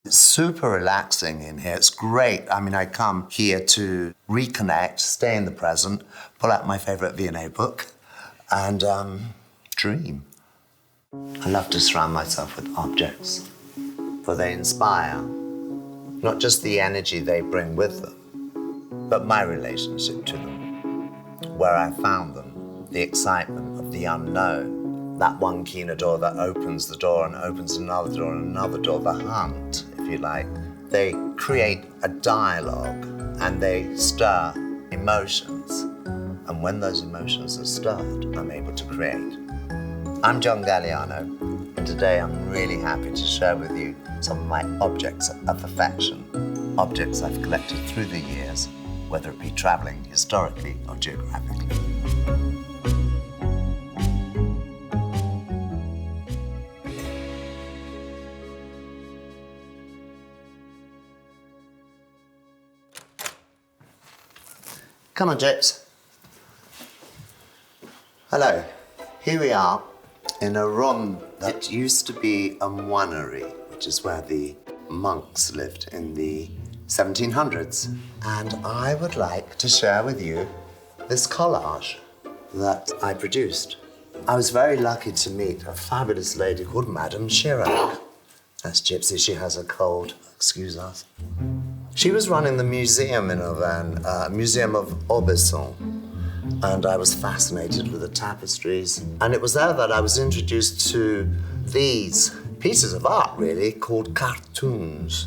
It's super relaxing in here. It's great. I mean, I come here to reconnect, stay in the present, pull out my favorite V&A book, and dream. I love to surround myself with objects, for they inspire not just the energy they bring with them, but my relationship to them, where I found them, the excitement of the unknown, that one key in a door that opens the door and opens another door and another door, the hunt, if you like. They create a dialogue and they stir emotions. And when those emotions are stirred, I'm able to create. I'm John Galliano, and today I'm really happy to share with you some of my objects of affection, objects I've collected through the years, whether it be traveling historically or geographically. Come on, Jits. Hello. Here we are in a room that used to be a monastery, which is where the monks lived in the 1700s. And I would like to share with you this collage that I produced. I was very lucky to meet a fabulous lady called Madame Chirac. That's Gypsy, she has a cold, excuse us. She was running the museum in Auvergne, Museum of Aubusson. And I was fascinated with the tapestries. And it was there that I was introduced to these pieces of art, really, called cartoons.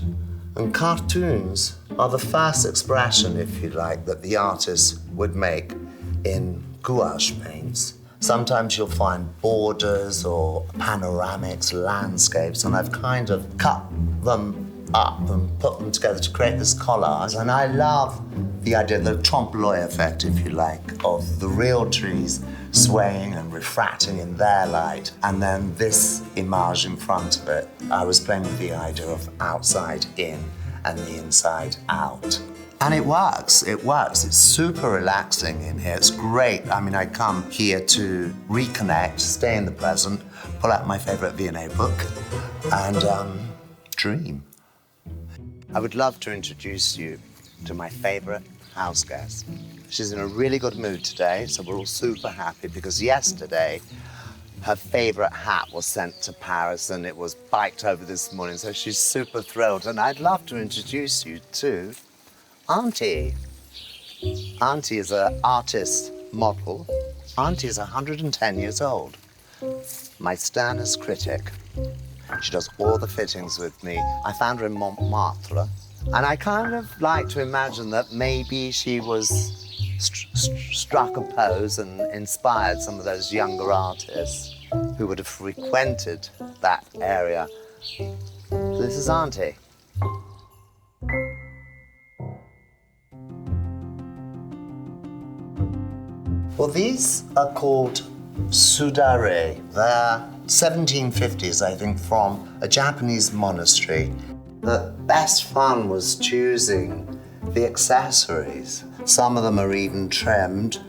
And cartoons are the first expression, if you like, that the artist would make in gouache paints. Sometimes you'll find borders or panoramics, landscapes, and I've kind of cut them up and put them together to create this collage. And I love the idea, the trompe-l'oeil effect, if you like, of the real trees swaying and refracting in their light, and then this image in front of it. I was playing with the idea of outside in and the inside out. And it works, It's super relaxing in here. It's great. I mean, I come here to reconnect, stay in the present, pull out my favorite V&A book, and dream. I would love to introduce you to my favorite house guest. She's in a really good mood today, so we're all super happy because yesterday her favorite hat was sent to Paris and it was biked over this morning, so she's super thrilled. And I'd love to introduce you to Auntie. Auntie is an artist model. Auntie is 110 years old. My sternest critic. She does all the fittings with me. I found her in Montmartre. And I kind of like to imagine that maybe she was struck a pose and inspired some of those younger artists who would have frequented that area. So this is Auntie. Well, these are called sudare. They're 1750s, I think, from a Japanese monastery. The best fun was choosing the accessories. Some of them are even trimmed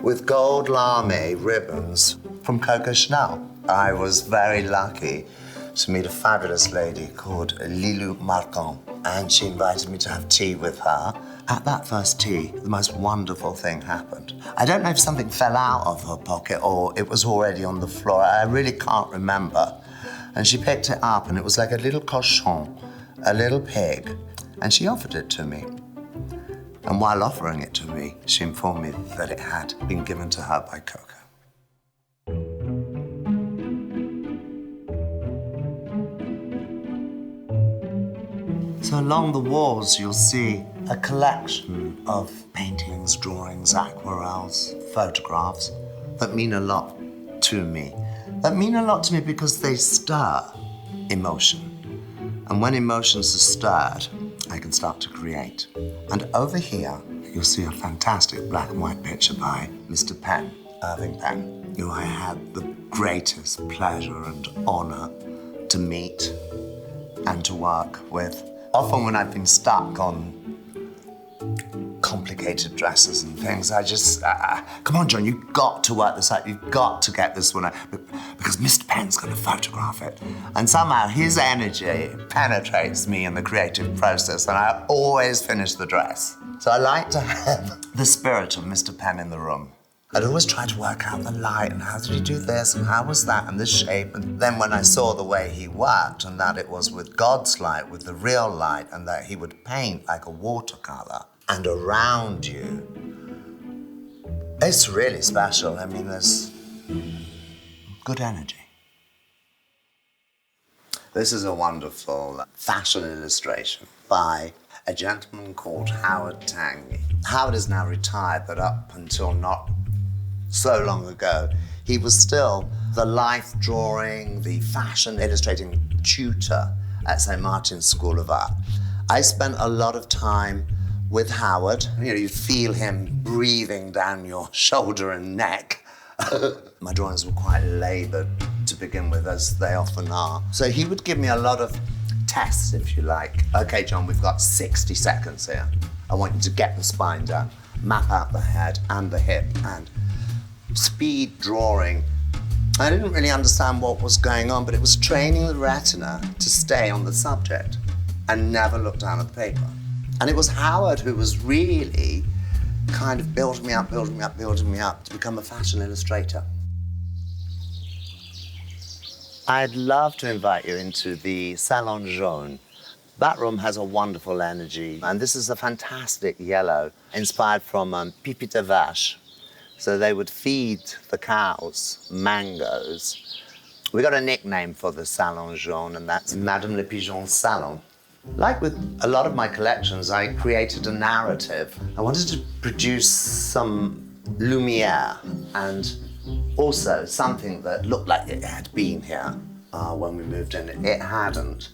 with gold lame ribbons from Coco Chanel. I was very lucky to meet a fabulous lady called Lilou Marcon, and she invited me to have tea with her. At that first tea, the most wonderful thing happened. I don't know if something fell out of her pocket or it was already on the floor. I really can't remember. And she picked it up and it was like a little cochon, a little pig, and she offered it to me. And while offering it to me, she informed me that it had been given to her by Coco. So along the walls, you'll see a collection of paintings, drawings, aquarelles, photographs that mean a lot to me. That mean a lot to me because they stir emotion. And when emotions are stirred, I can start to create. And over here, you'll see a fantastic black and white picture by Mr. Penn, Irving Penn, who I had the greatest pleasure and honor to meet and to work with. Often when I've been stuck on complicated dresses and things, I just, come on, John, you've got to work this out. You've got to get this one out. But because Mr. Penn's going to photograph it. And somehow his energy penetrates me in the creative process, and I always finish the dress. So I like to have the spirit of Mr. Penn in the room. I'd always try to work out the light and how did he do this and how was that and this shape. And then when I saw the way he worked and that it was with God's light, with the real light, and that he would paint like a watercolor and around you, it's really special. I mean, there's good energy. This is a wonderful fashion illustration by a gentleman called Howard Tangney. Howard is now retired, but up until not so long ago, he was still the life drawing, the fashion illustrating tutor at St. Martin's School of Art. I spent a lot of time with Howard. You know, you feel him breathing down your shoulder and neck. My drawings were quite labored to begin with, as they often are. So he would give me a lot of tests, if you like. Okay, John, we've got 60 seconds here. I want you to get the spine down, map out the head and the hip, and speed drawing. I didn't really understand what was going on, but it was training the retina to stay on the subject and never look down at the paper. And it was Howard who was really kind of building me up to become a fashion illustrator. I'd love to invite you into the Salon Jaune. That room has a wonderful energy, and this is a fantastic yellow inspired from Pipi de Vache. So they would feed the cows mangoes. We got a nickname for the Salon Jaune, and that's Madame Le Pigeon's Salon. Like with a lot of my collections, I created a narrative. I wanted to produce some lumiere and also something that looked like it had been here when we moved in. It hadn't.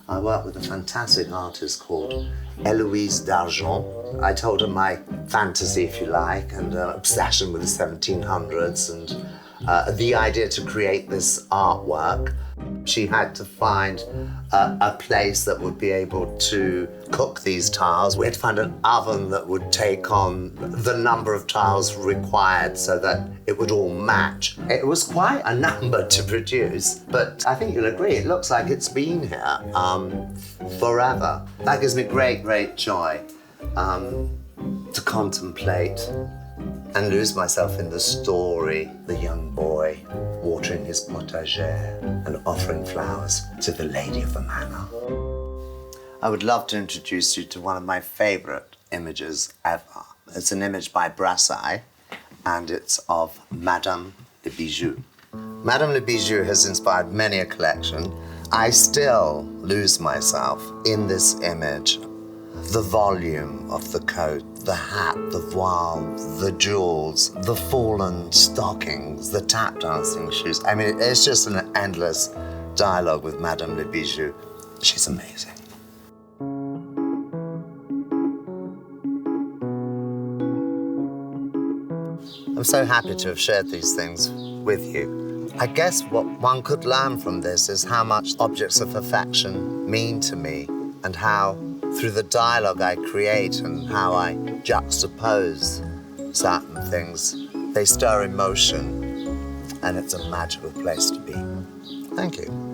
I worked with a fantastic artist called Eloise d'Argent. I told her my fantasy, if you like, and obsession with the 1700s and the idea to create this artwork. She had to find a place that would be able to cook these tiles. We had to find an oven that would take on the number of tiles required so that it would all match. It was quite a number to produce, but I think you'll agree, it looks like it's been here forever. That gives me great, great joy to contemplate and lose myself in the story. The young boy watering his potager and offering flowers to the lady of the manor. I would love to introduce you to one of my favorite images ever. It's an image by Brassai, and it's of Madame Le Bijou. Madame Le Bijou has inspired many a collection. I still lose myself in this image. The volume of the coat, the hat, the voile, the jewels, the fallen stockings, the tap dancing shoes. I mean, it's just an endless dialogue with Madame Le Bijou. She's amazing. I'm so happy to have shared these things with you. I guess what one could learn from this is how much objects of affection mean to me, and how through the dialogue I create and how I juxtapose certain things, they stir emotion, and it's a magical place to be. Thank you.